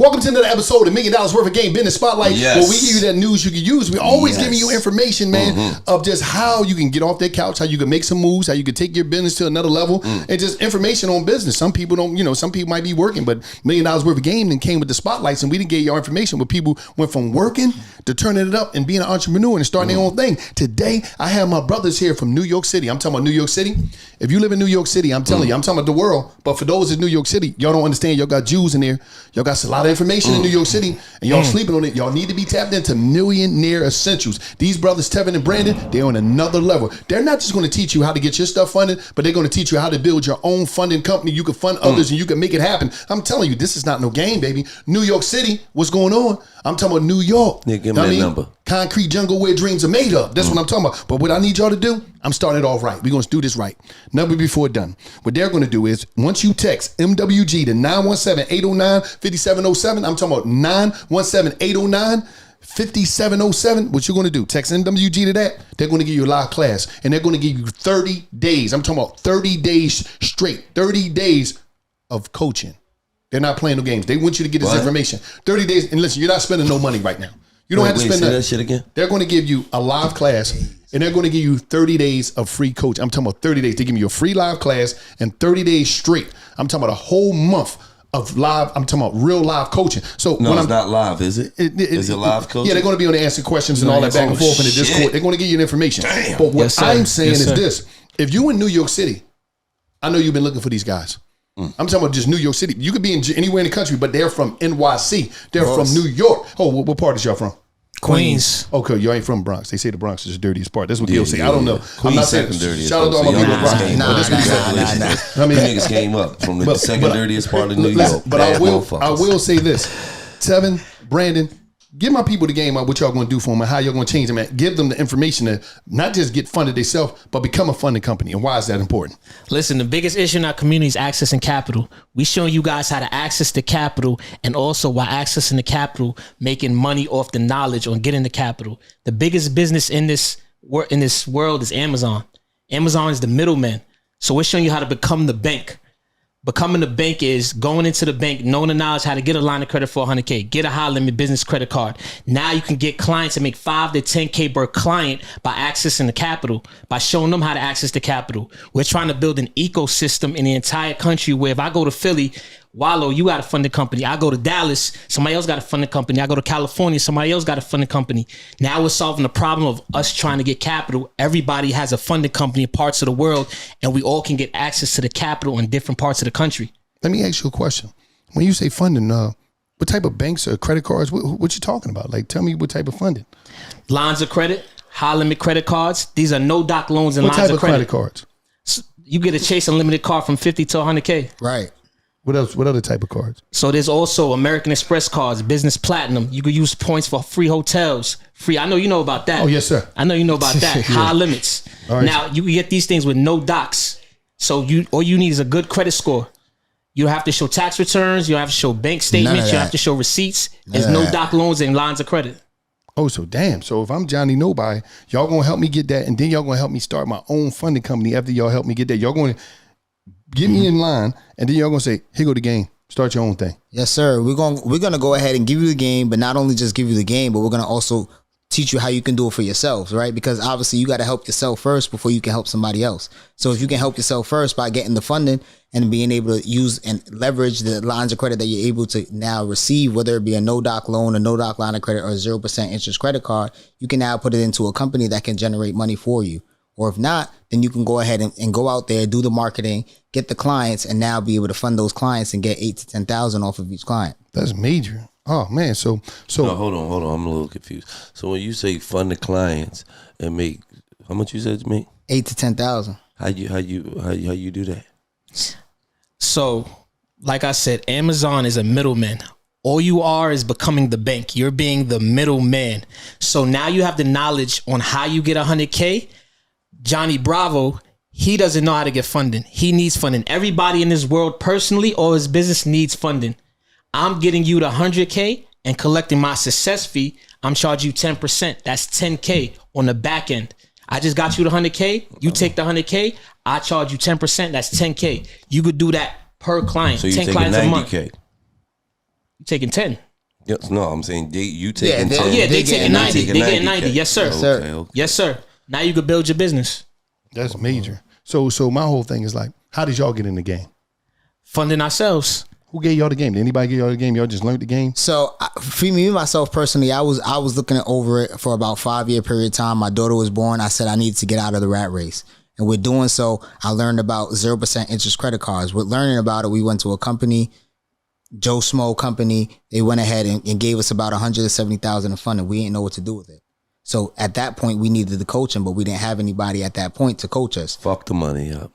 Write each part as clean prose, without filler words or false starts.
Welcome to another episode of $1 Million Worth of Game Business Spotlight, where we give you that news you can use. We always giving you information, man, of just how you can get off that couch, how you can make some moves, how you can take your business to another level, and just information on business. Some people don't, some people might be working, but $1 Million Worth of Game then came with the spotlights, and we didn't get y'all information where people went from working to turning it up and being an entrepreneur and starting their own thing. Today, I have my brothers here from New York City. I'm talking about New York City. If you live in New York City, I'm telling you, I'm talking about the world. But for those in New York City, y'all don't understand. Y'all got Jews in there. Y'all got a lot of information in New York City, and y'all sleeping on it. Y'all need to be tapped into Millionaire Essentials. These brothers, Tevin and Brandon, they're on another level. They're not just going to teach you how to get your stuff funded, but they're going to teach you how to build your own funding company. You can fund others and you can make it happen. I'm telling you, this is not no game, baby. New York City, what's going on? I'm talking about New York. Yeah, give me that number. Concrete jungle where dreams are made up. That's what I'm talking about. But what I need y'all to do, I'm starting it off right. We're going to do this right. Number before done. What they're going to do is, once you text MWG to 917-809-5707, I'm talking about 917-809-5707. What you're going to do, text MWG to that. They're going to give you a live class, and they're going to give you 30 days. I'm talking about 30 days straight, 30 days of coaching. They're not playing no games. They want you to get this information. 30 days, and listen, you're not spending no money right now. You don't have to spend that shit again. They're going to give you a live class, and they're going to give you 30 days of free coach. I'm talking about 30 days. They give you a free live class and 30 days straight. I'm talking about a whole month of live. I'm talking about real live coaching. So no, it's not live, is it? Is it live coaching? Yeah, they're going to be on the answer questions and all that back and forth in the Discord. They're going to give you the information. Damn. But what I'm saying is this: if you in New York City, I know you've been looking for these guys. I'm talking about just New York City. You could be anywhere in the country, but they're from NYC. They're from New York. Oh, what part is y'all from? Queens. Okay, you ain't from Bronx. They say the Bronx is the dirtiest part. That's what they'll say. I don't know. Queens I'm not saying dirtiest. Shout out to all my people in Bronx. I mean, niggas came up from the second dirtiest part of New York. But I will say this: Tevin, Brandon, give my people the game on what y'all going to do for them and how y'all going to change them. And give them the information to not just get funded themselves, but become a funding company. And why is that important? Listen, the biggest issue in our community is accessing capital. We showing you guys how to access the capital, and also while accessing the capital, making money off the knowledge on getting the capital. The biggest business in this world is Amazon. Amazon is the middleman. So we're showing you how to become the bank. Becoming the bank is going into the bank, knowing the knowledge how to get a line of credit for $100K, get a high limit business credit card. Now you can get clients and make $5 to $10K per client by accessing the capital, by showing them how to access the capital. We're trying to build an ecosystem in the entire country where if I go to Philly, Wallow, you got a funding company. I go to Dallas, somebody else got a funding company. I go to California, somebody else got a funding company. Now we're solving the problem of us trying to get capital. Everybody has a funding company in parts of the world, and we all can get access to the capital in different parts of the country. Let me ask you a question. When you say funding, what type of banks or credit cards, what you talking about? Like, tell me what type of funding. Lines of credit, high limit credit cards. These are no doc loans and lines of credit. What type of credit cards? So you get a Chase Unlimited card from 50 to 100K. Right. What else? What other type of cards? So there's also American Express cards, Business Platinum. You could use points for free hotels. Free. I know you know about that. Oh, yes, sir. I know you know about that. High limits. Right. Now, you get these things with no docs. So all you need is a good credit score. You have to show tax returns. You have to show bank statements. You have to show receipts. There's no doc loans and lines of credit. Oh, so damn. So if I'm Johnny Nobody, y'all going to help me get that, and then y'all going to help me start my own funding company after y'all help me get that. Y'all going to get me in line, and then y'all gonna say, "Here go the game. Start your own thing." Yes, sir. We're gonna go ahead and give you the game, but not only just give you the game, but we're gonna also teach you how you can do it for yourselves, right? Because obviously you got to help yourself first before you can help somebody else. So if you can help yourself first by getting the funding and being able to use and leverage the lines of credit that you're able to now receive, whether it be a no doc loan, a no doc line of credit, or a 0% interest credit card, you can now put it into a company that can generate money for you. Or if not, then you can go ahead and go out there, do the marketing, get the clients, and now be able to fund those clients and get $8,000 to $10,000 off of each client. That's major. Oh man, so no, hold on. I'm a little confused. So when you say fund the clients and make, how much you said to make? $8,000 to $10,000. How you do that? So, like I said, Amazon is a middleman. All you are is becoming the bank. You're being the middleman. So now you have the knowledge on how you get $100K. Johnny Bravo, he doesn't know how to get funding. He needs funding. Everybody in this world personally or his business needs funding. I'm getting you the $100K and collecting my success fee. I'm charging you 10%. That's $10K on the back end. I just got you the $100K. You take the $100K. I charge you 10%. That's $10K. You could do that per client. So you 10 take clients $90K. a month. You taking 10. Yes, no, I'm saying you taking 10. Oh yeah, they taking 90. They getting 90. Yes, sir. Okay. Yes, sir. Now you can build your business. That's major. So my whole thing is like, how did y'all get in the game? Funding ourselves. Who gave y'all the game? Did anybody give y'all the game? Y'all just learned the game? So for me, myself personally, I was looking over it for about 5-year period of time. My daughter was born. I said I needed to get out of the rat race. And with doing so, I learned about 0% interest credit cards. With learning about it, we went to a company, Joe Smo company. They went ahead and gave us about $170,000 in funding. We didn't know what to do with it. So at that point, we needed the coaching, but we didn't have anybody at that point to coach us. Fuck the money up.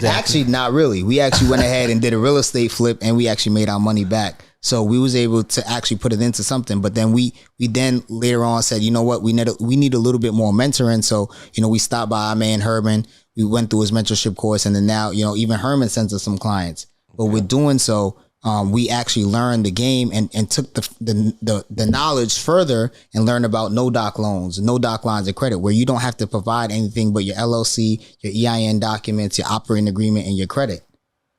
Actually, not really. We actually went ahead and did a real estate flip, and we actually made our money back. So we was able to actually put it into something. But then we then later on said, you know what, we need a little bit more mentoring. So, we stopped by our man Herman. We went through his mentorship course, and then now, even Herman sends us some clients. But with doing so, we actually learned the game and took the knowledge further and learned about no doc loans, no doc lines of credit, where you don't have to provide anything but your LLC, your EIN documents, your operating agreement, and your credit.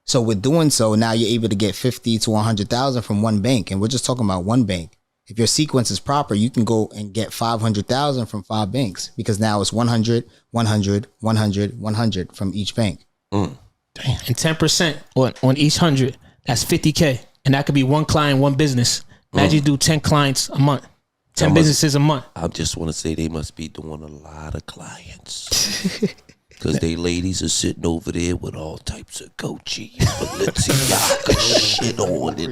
So with doing so, now you're able to get 50 to 100,000 from one bank, and we're just talking about one bank. If your sequence is proper, you can go and get 500,000 from 5 banks, because now it's 100, 100, 100, 100 from each bank. Damn. And 10% on each 100. That's 50K. And that could be one client, one business. Imagine you do 10 clients a month, 10 businesses a month. I just want to say they must be doing a lot of clients. Because they ladies are sitting over there with all types of Gucci, Balenciaga shit on it.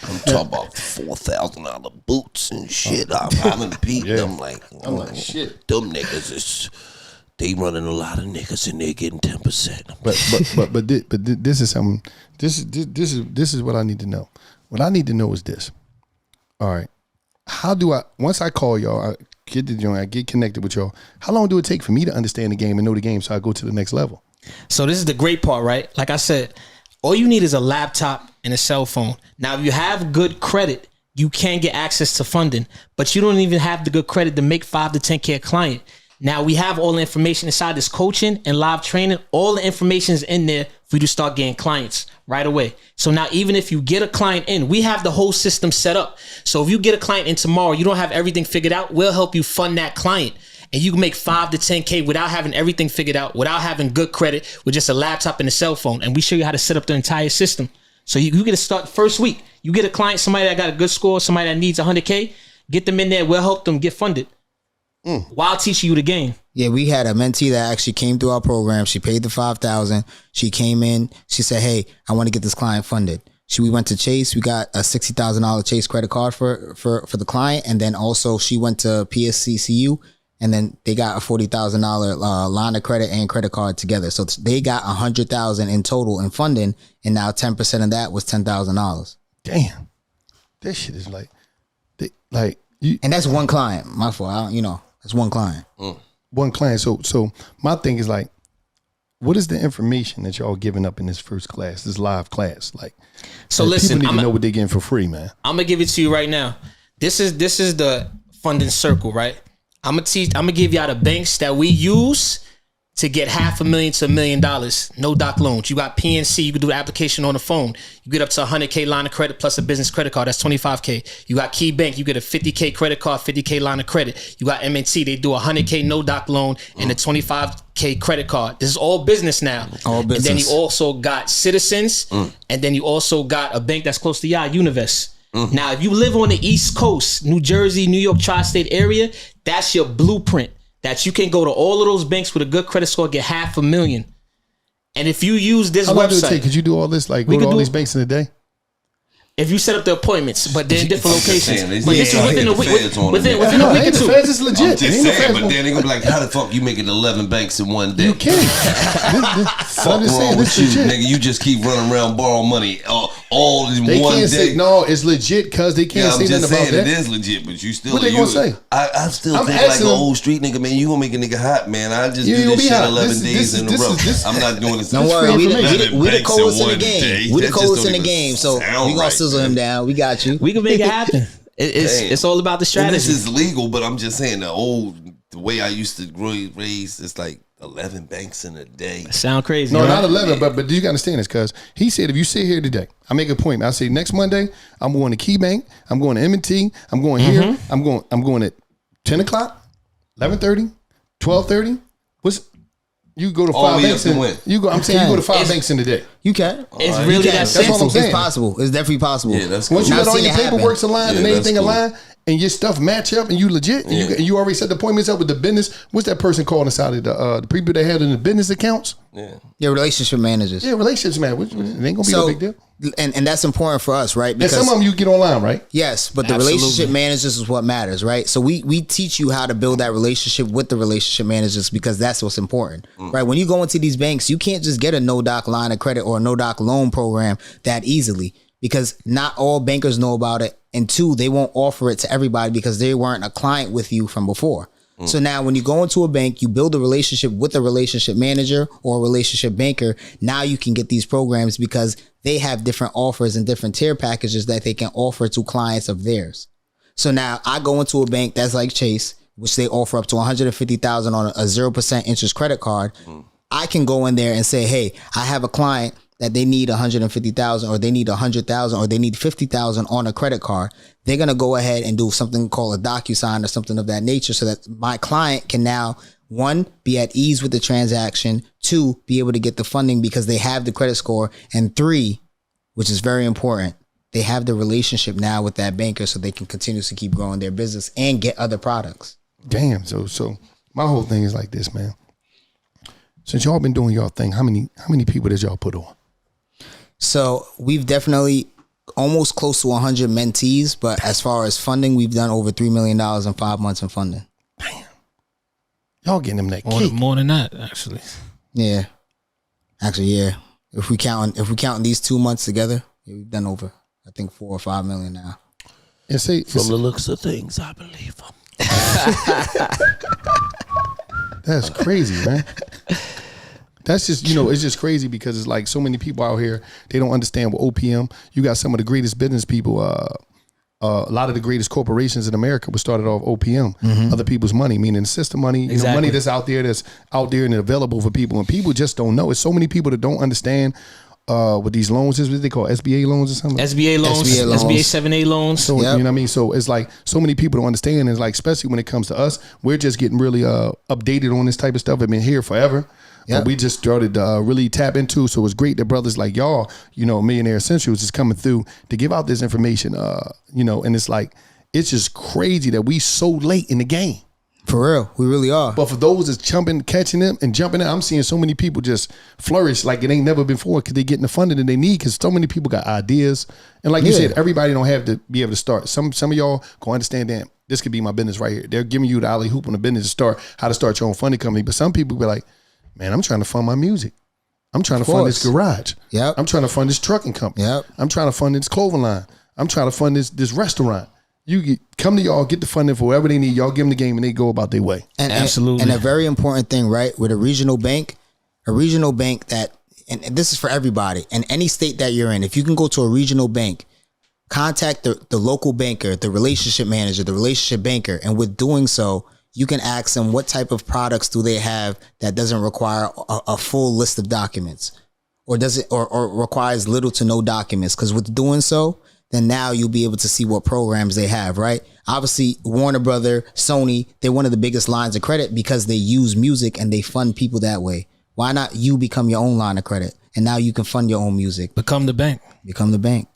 I'm talking about $4,000 boots and shit. I'm beating them like shit. Them niggas is... They running a lot of niggas and they're getting 10%. But this is something. This is what I need to know. What I need to know is this. All right, how do once I call y'all, I get the joint, I get connected with y'all. How long do it take for me to understand the game and know the game so I go to the next level? So this is the great part, right? Like I said, all you need is a laptop and a cell phone. Now, if you have good credit, you can get access to funding, but you don't even have the good credit to make 5 to 10K a client. Now we have all the information inside this coaching and live training. All the information is in there for you to start getting clients right away. So now even if you get a client in, we have the whole system set up. So if you get a client in tomorrow, you don't have everything figured out, we'll help you fund that client. And you can make 5 to 10K without having everything figured out, without having good credit, with just a laptop and a cell phone. And we show you how to set up the entire system. So you get to start the first week. You get a client, somebody that got a good score, somebody that needs 100K, get them in there. We'll help them get funded. While teaching you the game. Yeah, we had a mentee that actually came through our program. She paid the $5,000. She came in. She said, "Hey, I want to get this client funded." We went to Chase. We got a $60,000 Chase credit card for the client, and then also she went to PSCCU, and then they got a $40,000 line of credit and credit card together. So they got $100,000 in total in funding, and now 10% of that was $10,000. Damn, this shit is like and that's one client. My fault. That's one client. One client. So my thing is like, what is the information that y'all giving up in this first class, this live class? Like, so listen, people need to know what they're getting for free, man. I'm gonna give it to you right now. This is the funding circle, right? I'm gonna give y'all the banks that we use to get $500,000 to $1 million. No doc loans. You got PNC. You can do the application on the phone. You get up to 100K line of credit plus a business credit card. That's 25K. You got Key Bank. You get a 50K credit card, 50K line of credit. You got MNT. They do a 100K no doc loan and a 25K credit card. This is all business now. All business. And then you also got Citizens. And then you also got a bank that's close to y'all, Univest. Now, if you live on the East Coast, New Jersey, New York, tri-state area, that's your blueprint. That you can go to all of those banks with a good credit score, get $500,000. And if you use this how long website, do it take? Could you do all this? Like, go to all these banks in a day? if you set up the appointments, but they're in different locations. Saying, but this is within a week. Within a week or two. The feds is legit. I'm just saying, but then they gonna be like, how the fuck you making 11 banks in one day? You can't. Fuck wrong with you, nigga? You just keep running around borrowing money all in they one can't day. Say, no, it's legit because they can't say nothing about that. It is legit, but you still. What they gonna say? I still think like an old street nigga, man. You gonna make a nigga hot, man. I just do this shit 11 days in a row. I'm not doing this. Don't worry, we the coldest in the game. We the coldest in the game, so we gonna sizzle him down. We got you. We can make it happen. It's all about the strategy. And this is legal, but I'm just saying the way I used to raise, it's like 11 banks in a day. Sound crazy. No, huh? not 11, but you got to understand this, cuz he said if you sit here today, I make an appointment. I say next Monday, I'm going to Key Bank, I'm going to M&T, I'm going here, I'm going at 10 o'clock, 11:30, 12:30. You go to 5 banks in, you go to 5 banks in a day. You can. It's really that simple. That's what I'm saying. It's possible. It's definitely possible. Yeah, that's cool. Once you got all your paperwork happen. aligned and everything aligned, and your stuff match up, and you legit, and you already set the appointments up with the business. What's that person called inside of the people that had in the business accounts? Yeah, relationship managers. Yeah, relationships, man. It ain't gonna be no big deal. And that's important for us, right? Because some of them you get online, right? Yes, but the relationship managers is what matters, right? So we teach you how to build that relationship with the relationship managers because that's what's important, right? When you go into these banks, you can't just get a no-doc line of credit or a no-doc loan program that easily because not all bankers know about it. And two, they won't offer it to everybody because they weren't a client with you from before. So now when you go into a bank, you build a relationship with a relationship manager or a relationship banker. Now you can get these programs because they have different offers and different tier packages that they can offer to clients of theirs. So now I go into a bank that's like Chase, which they offer up to $150,000 on a 0% interest credit card. I can go in there and say, hey, I have a client that they need $150,000 or they need $100,000 or they need $50,000 on a credit card. They're going to go ahead and do something called a DocuSign or something of that nature so that my client can now, one, be at ease with the transaction, two, be able to get the funding because they have the credit score, and three, which is very important, they have the relationship now with that banker so they can continuously keep growing their business and get other products. Damn. So my whole thing is like this, man. Since y'all been doing y'all thing, how many people did y'all put on? So we've definitely almost close to 100 mentees, but as far as funding, we've done over $3 million in 5 months in funding. Damn. Y'all getting them that cake. More than that, actually. Yeah. Actually, yeah. If we count these 2 months together, we've done over, I think, 4 or 5 million now. And say From the looks of things, I believe them. That's crazy, man. That's just, it's just crazy because it's like so many people out here, they don't understand what OPM. You got some of the greatest business people, a lot of the greatest corporations in America were started off OPM, other people's money, meaning system money, money that's out there and available for people. And people just don't know. It's so many people that don't understand what these loans is, what they call SBA loans or something. SBA loans, SBA 7A loans. So, you know what I mean? So it's like so many people don't understand. It's like, especially when it comes to us, we're just getting really updated on this type of stuff. I've been here forever. Yep. But we just started to really tap into. So it's great that brothers like y'all, Millionaire Essentials is coming through to give out this information, and it's like, it's just crazy that we so late in the game. For real, we really are. But for those that's catching them and jumping in, I'm seeing so many people just flourish like it ain't never been before because they getting the funding that they need because so many people got ideas. And like you said, everybody don't have to be able to start. Some of y'all go understand, damn, this could be my business right here. They're giving you the alley hoop on the business to start, how to start your own funding company. But some people be like, man, I'm trying to fund my music. I'm trying to fund this garage. Yep. I'm trying to fund this trucking company. Yep. I'm trying to fund this clothing line. I'm trying to fund this restaurant. Come to y'all, get the funding for whatever they need. Y'all give them the game and they go about their way. And, absolutely. And a very important thing, right? With a regional bank that, and this is for everybody, in any state that you're in, if you can go to a regional bank, contact the local banker, the relationship manager, the relationship banker. And with doing so, you can ask them what type of products do they have that doesn't require a full list of documents or requires little to no documents. Because with doing so, then now you'll be able to see what programs they have, right? Obviously, Warner Brother, Sony, they're one of the biggest lines of credit because they use music and they fund people that way. Why not you become your own line of credit? And now you can fund your own music. Become the bank.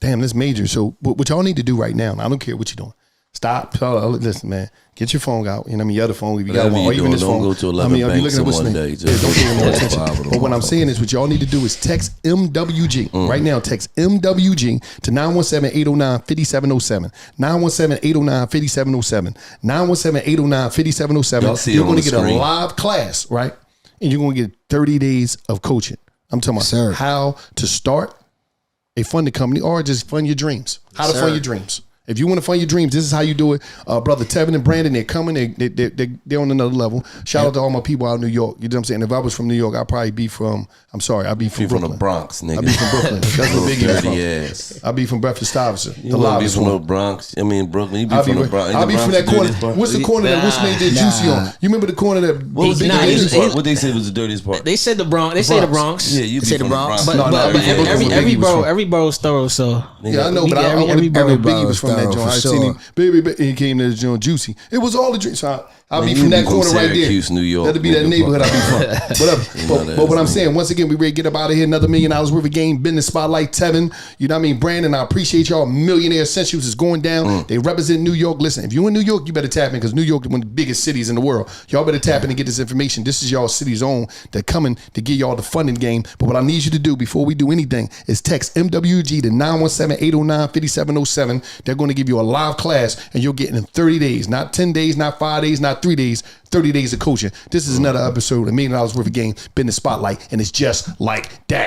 Damn, that's major. So what y'all need to do right now, and I don't care what you're doing. Stop. Listen, man. Get your phone out. Your other phone. If you got one, or even this phone. Don't go to 11 banks in one day. Don't pay no attention. But what I'm saying is, what y'all need to do is text MWG right now. Text MWG to 917-809-5707. 917-809-5707. 917-809-5707. You're going to get a live class, right? And you're going to get 30 days of coaching. I'm talking about how to start a funding company or just fund your dreams. How to fund your dreams. If you want to fund your dreams, this is how you do it. Brother Tevin and Brandon, they're coming. They're on another level. Shout out to all my people out in New York. You know what I'm saying? If I was from New York, I'd probably be from. I'm sorry, I'd be from Brooklyn. From the Bronx, nigga. I'd be from Brooklyn. That's where Biggie from. Ass. I'd be from Bedford-Stuyvesant. You don't be from the Bronx. I mean Brooklyn. You be from the Bronx. I'll be from that corner. What's the corner that what's made there Juicy on? You remember the corner that? What was the dirtiest part? What they said was the dirtiest part? They said the Bronx. They say the Bronx. Yeah, you be from the Bronx. But every boro's thorough. So yeah, I know, but I know Biggie was from that joint. I seen him, baby, he came to the joint Juicy. It was all the drinks. So I'll be from that corner right there. New York. That'll be that neighborhood I'll be from. But what I'm saying, once again, we ready to get up out of here. Another $1 million worth of game business spotlight. Tevin, you know what I mean? Brandon, I appreciate y'all. Millionaire Essentials is going down. They represent New York. Listen, if you're in New York, you better tap in because New York is one of the biggest cities in the world. Y'all better tap in and get this information. This is y'all city's own. They're coming to give y'all the funding game. But what I need you to do before we do anything is text MWG to 917-809-5707. They're going to give you a live class and you'll get it in 30 days, not 10 days, not 5 days, not 3 days. 30 days of coaching. This is another episode of $1 million worth of game business spotlight, and it's just like that.